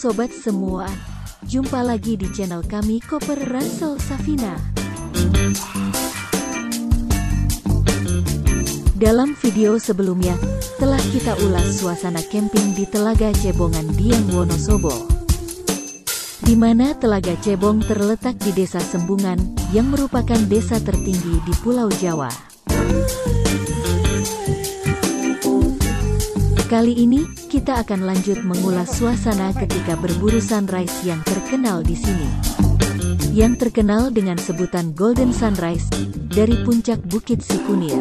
sobat semua, jumpa lagi di channel kami Koper Ransel Safina. Dalam video sebelumnya, telah kita ulas suasana camping di Telaga Cebongan Dieng Wonosobo, di mana Telaga Cebong terletak di Desa Sembungan, yang merupakan desa tertinggi di Pulau Jawa. Kali ini, kita akan lanjut mengulas suasana ketika berburu sunrise yang terkenal di sini. Yang terkenal dengan sebutan Golden Sunrise, dari puncak Bukit Sikunir.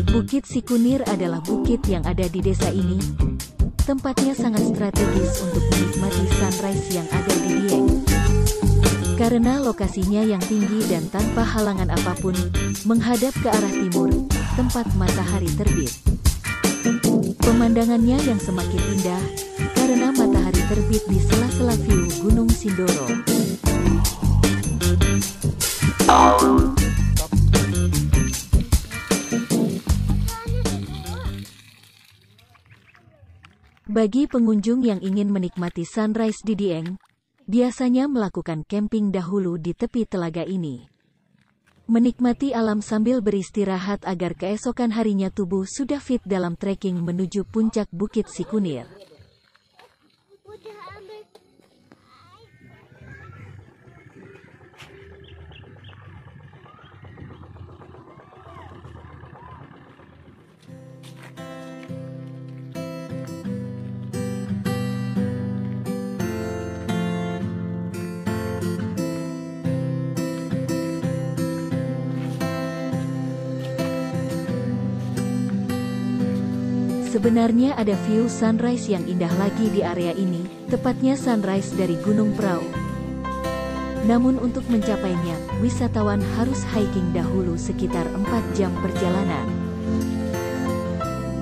Bukit Sikunir adalah bukit yang ada di desa ini. Tempatnya sangat strategis untuk menikmati sunrise yang ada di Dieng. Karena lokasinya yang tinggi dan tanpa halangan apapun, menghadap ke arah timur, tempat matahari terbit. Pemandangannya yang semakin indah, karena matahari terbit di sela-sela view Gunung Sindoro. Bagi pengunjung yang ingin menikmati sunrise di Dieng, biasanya melakukan camping dahulu di tepi telaga ini. Menikmati alam sambil beristirahat agar keesokan harinya tubuh sudah fit dalam trekking menuju puncak Bukit Sikunir. Sebenarnya ada view sunrise yang indah lagi di area ini, tepatnya sunrise dari Gunung Prau. Namun untuk mencapainya, wisatawan harus hiking dahulu sekitar 4 jam perjalanan.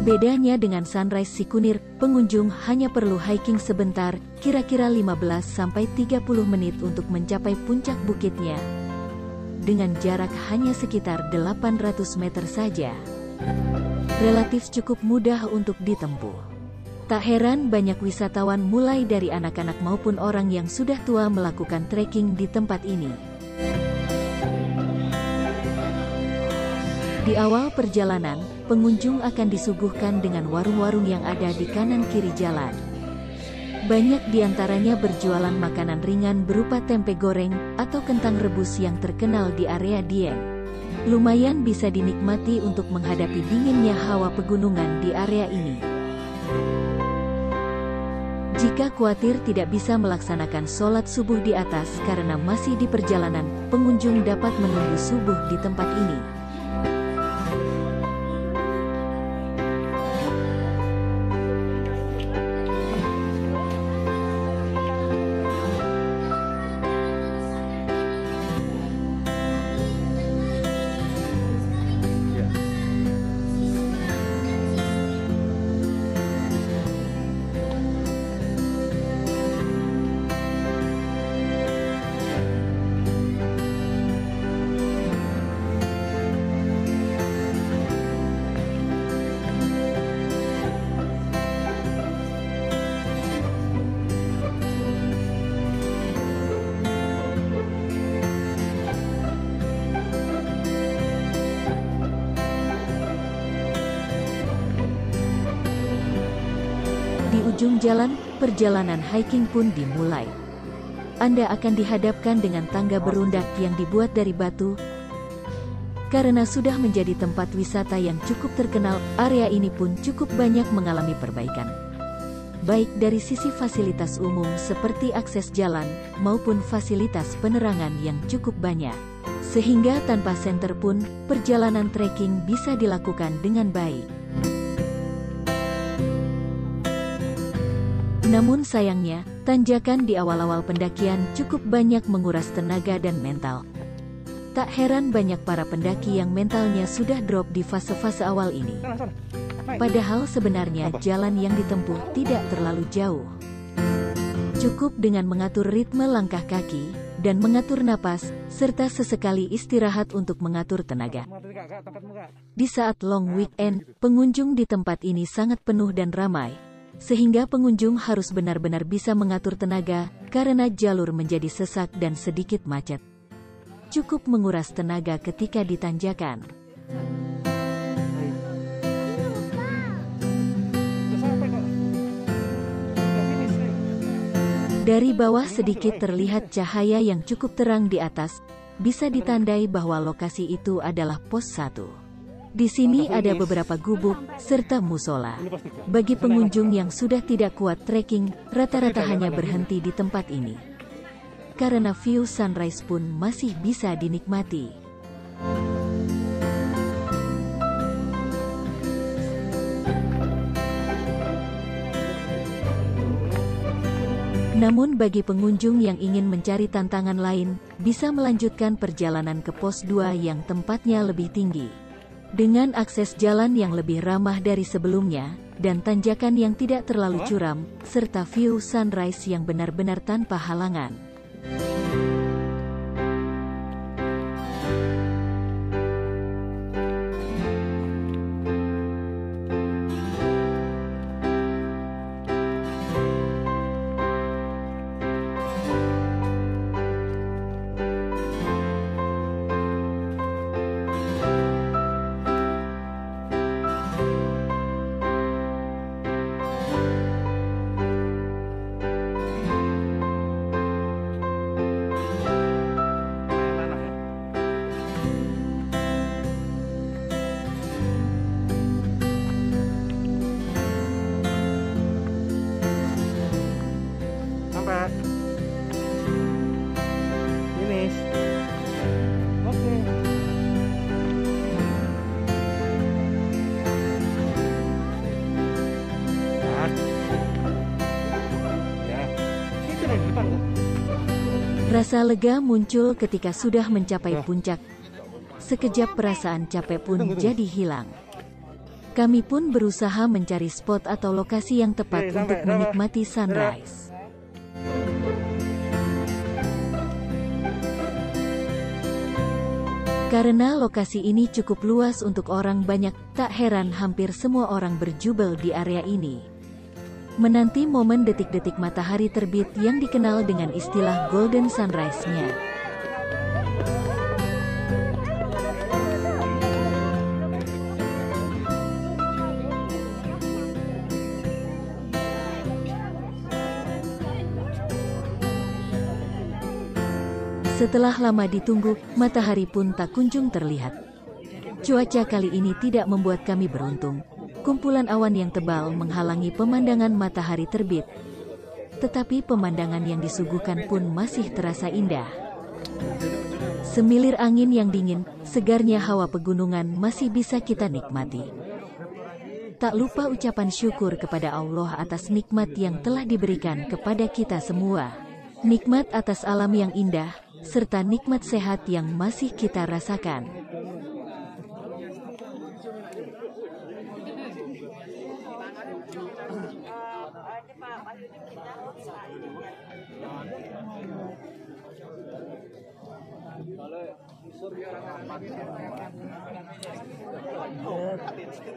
Bedanya dengan sunrise Sikunir, pengunjung hanya perlu hiking sebentar, kira-kira 15-30 menit untuk mencapai puncak bukitnya. Dengan jarak hanya sekitar 800 meter saja. Relatif cukup mudah untuk ditempuh. Tak heran banyak wisatawan mulai dari anak-anak maupun orang yang sudah tua melakukan trekking di tempat ini. Di awal perjalanan, pengunjung akan disuguhkan dengan warung-warung yang ada di kanan kiri jalan. Banyak di antaranya berjualan makanan ringan berupa tempe goreng atau kentang rebus yang terkenal di area Dieng. Lumayan bisa dinikmati untuk menghadapi dinginnya hawa pegunungan di area ini. Jika khawatir tidak bisa melaksanakan sholat subuh di atas karena masih di perjalanan, pengunjung dapat menunggu subuh di tempat ini. Di ujung jalan, perjalanan hiking pun dimulai. Anda akan dihadapkan dengan tangga berundak yang dibuat dari batu. Karena sudah menjadi tempat wisata yang cukup terkenal, area ini pun cukup banyak mengalami perbaikan. Baik dari sisi fasilitas umum seperti akses jalan, maupun fasilitas penerangan yang cukup banyak. Sehingga tanpa senter pun, perjalanan trekking bisa dilakukan dengan baik. Namun sayangnya, tanjakan di awal-awal pendakian cukup banyak menguras tenaga dan mental. Tak heran banyak para pendaki yang mentalnya sudah drop di fase-fase awal ini. Padahal sebenarnya jalan yang ditempuh tidak terlalu jauh. Cukup dengan mengatur ritme langkah kaki, dan mengatur napas, serta sesekali istirahat untuk mengatur tenaga. Di saat long weekend, pengunjung di tempat ini sangat penuh dan ramai, sehingga pengunjung harus benar-benar bisa mengatur tenaga, karena jalur menjadi sesak dan sedikit macet. Cukup menguras tenaga ketika ditanjakan. Dari bawah sedikit terlihat cahaya yang cukup terang di atas, bisa ditandai bahwa lokasi itu adalah pos 1. Di sini ada beberapa gubuk, serta musola. Bagi pengunjung yang sudah tidak kuat trekking, rata-rata hanya berhenti di tempat ini. Karena view sunrise pun masih bisa dinikmati. Namun bagi pengunjung yang ingin mencari tantangan lain, bisa melanjutkan perjalanan ke pos 2 yang tempatnya lebih tinggi. Dengan akses jalan yang lebih ramah dari sebelumnya, dan tanjakan yang tidak terlalu curam, serta view sunrise yang benar-benar tanpa halangan. Finish. Oke. Nah. Ya. Itu di depan kok. Rasa lega muncul ketika sudah mencapai puncak. Sekejap perasaan capek pun jadi hilang. Kami pun berusaha mencari spot atau lokasi yang tepat untuk menikmati sunrise. Karena lokasi ini cukup luas untuk orang banyak, tak heran hampir semua orang berjubel di area ini. Menanti momen detik-detik matahari terbit yang dikenal dengan istilah golden sunrise-nya. Setelah lama ditunggu, matahari pun tak kunjung terlihat. Cuaca kali ini tidak membuat kami beruntung. Kumpulan awan yang tebal menghalangi pemandangan matahari terbit. Tetapi pemandangan yang disuguhkan pun masih terasa indah. Semilir angin yang dingin, segarnya hawa pegunungan masih bisa kita nikmati. Tak lupa ucapan syukur kepada Allah atas nikmat yang telah diberikan kepada kita semua. Nikmat atas alam yang indah, serta nikmat sehat yang masih kita rasakan.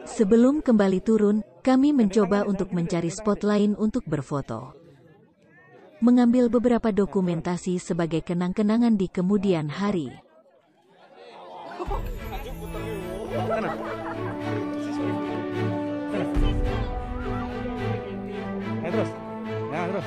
Sebelum kembali turun, kami mencoba untuk mencari spot lain untuk berfoto. Mengambil beberapa dokumentasi sebagai kenang-kenangan di kemudian hari. Terus. Ya, terus.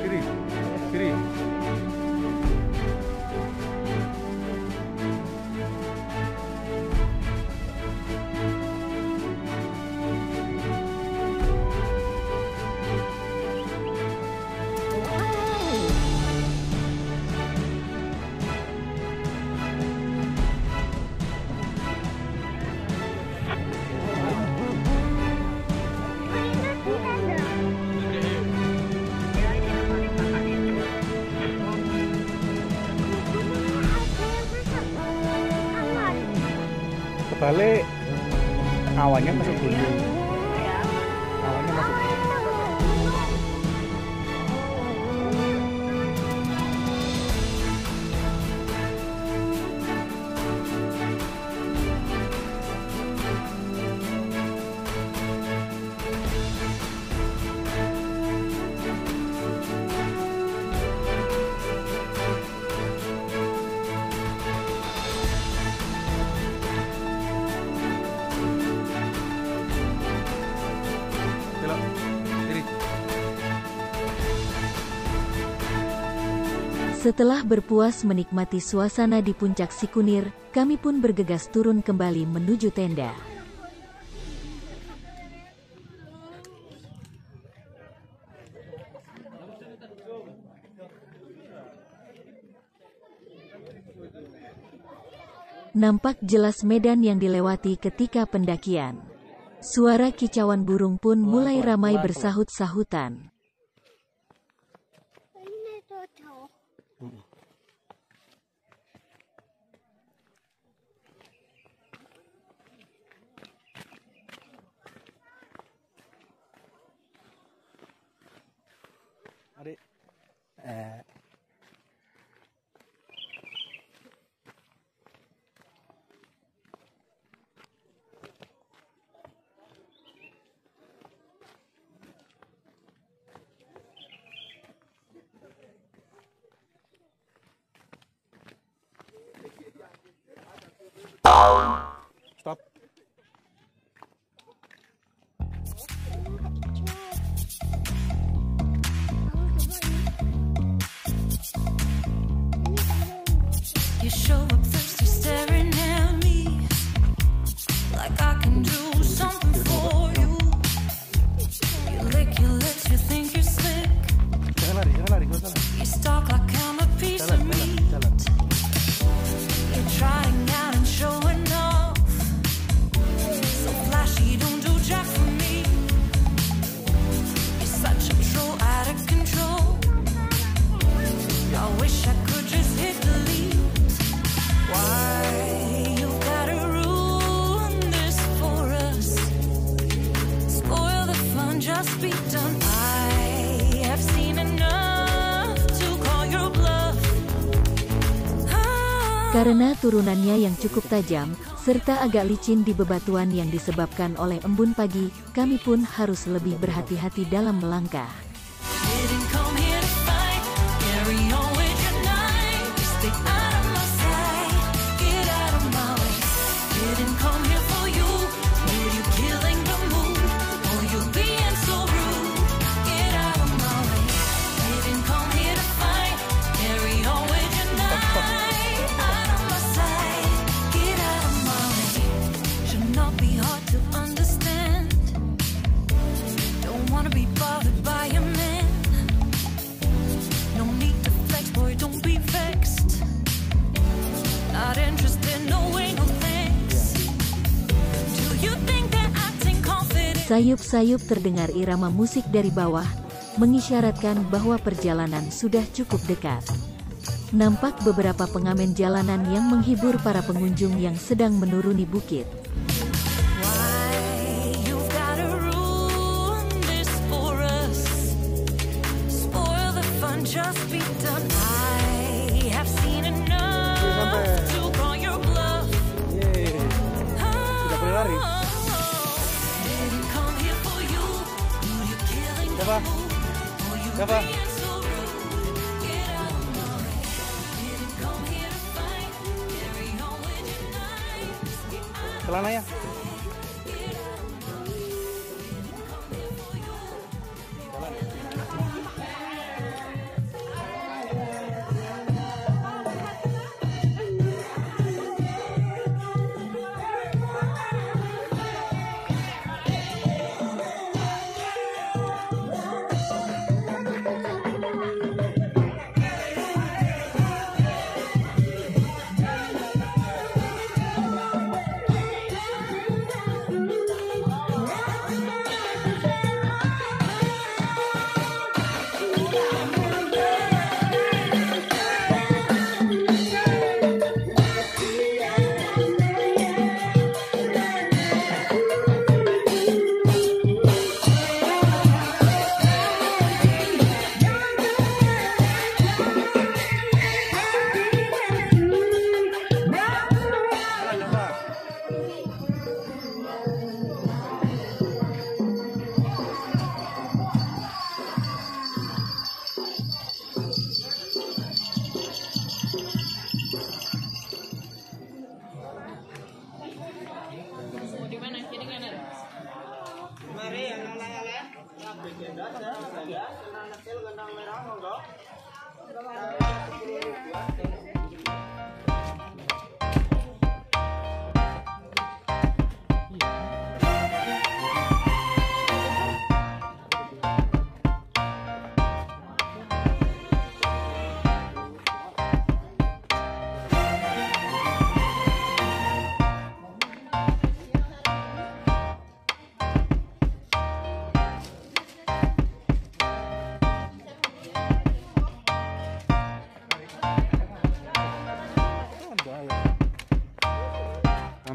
Kiri. Kiri. kebalik, awannya masuk dulu. Awannya masuk. Setelah berpuas menikmati suasana di puncak Sikunir, kami pun bergegas turun kembali menuju tenda. Nampak jelas medan yang dilewati ketika pendakian. Suara kicauan burung pun mulai ramai bersahut-sahutan. Adik. Stop. You show up thirsty, staring at me like I can do something for you. You lick your lips, you think you're slick. Jangan lari, gua sana. You stalk like I'm a piece of meat. You're trying out and showing off, so flashy, don't do jack for me. You're such a troll, out of control. I wish I could just hit delete. Why you gotta ruin this for us? Spoil the fun, just be done. I have seen enough to call your bluff. Karena turunannya yang cukup tajam, serta agak licin di bebatuan yang disebabkan oleh embun pagi, kami pun harus lebih berhati-hati dalam melangkah. Didn't come here to fight, carry on with your night. Stay out of my sight, get out of my way. Didn't come here for you, with you killing the mood. Oh, you being so rude, get out of my way. Didn't come here to fight, carry on with your night. Out of my sight, get out of my way. Should not be hard to understand. Don't wanna be bothered by a man. No need to flex, boy, don't be vexed. Not interested, no way, no thanks. Do you think that acting confident? Sayup-sayup terdengar irama musik dari bawah, mengisyaratkan bahwa perjalanan sudah cukup dekat. Nampak beberapa pengamen jalanan yang menghibur para pengunjung yang sedang menuruni bukit. Why you've gotta ruin this for us? Spoil the fun, just be done. I have seen enough to call your bluff. Yeay. Tidak boleh lari. Didn't come here for you, you killing the Siapa? mood. Oh, you Siapa? being so rude, get out of my way. Didn't come here to fight, carry on with your night. Get out Celana ya.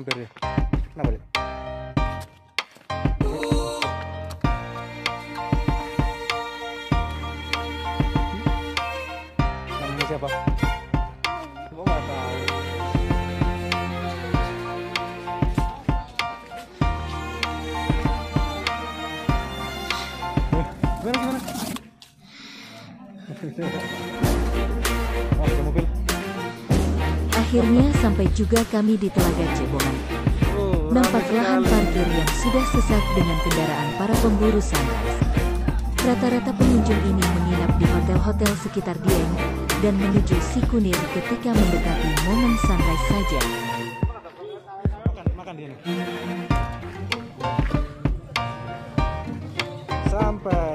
hampir ya. Kenapa deh? Namanya siapa? Gua nggak tahu. Gimana? Oh, ada mobil. Akhirnya sampai juga kami di Telaga Cebongan. Nampak lahan parkir yang sudah sesak dengan kendaraan para pemburu sunrise. Rata-rata pengunjung ini menginap di hotel-hotel sekitar Dieng dan menuju Sikunir ketika mendekati momen sunrise saja. Makan dia nih. Sampai.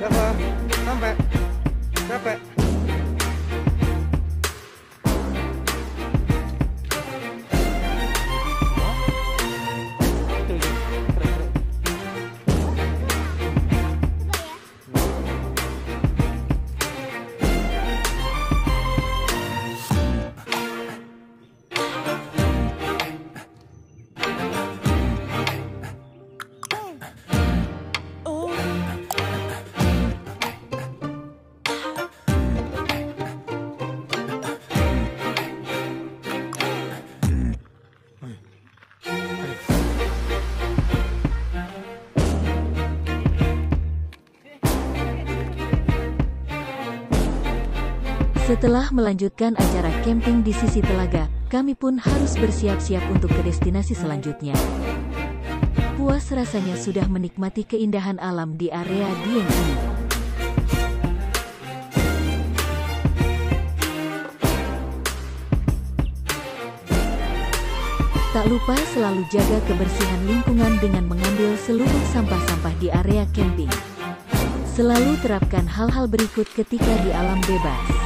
Java, sampai, capek. Setelah melanjutkan acara camping di sisi telaga, kami pun harus bersiap-siap untuk ke destinasi selanjutnya. Puas rasanya sudah menikmati keindahan alam di area Dieng ini. Tak lupa selalu jaga kebersihan lingkungan dengan mengambil seluruh sampah-sampah di area camping. Selalu terapkan hal-hal berikut ketika di alam bebas.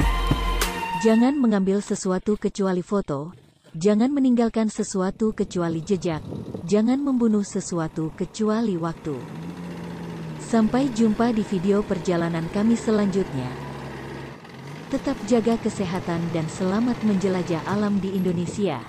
Jangan mengambil sesuatu kecuali foto, jangan meninggalkan sesuatu kecuali jejak, jangan membunuh sesuatu kecuali waktu. Sampai jumpa di video perjalanan kami selanjutnya. Tetap jaga kesehatan dan selamat menjelajah alam di Indonesia.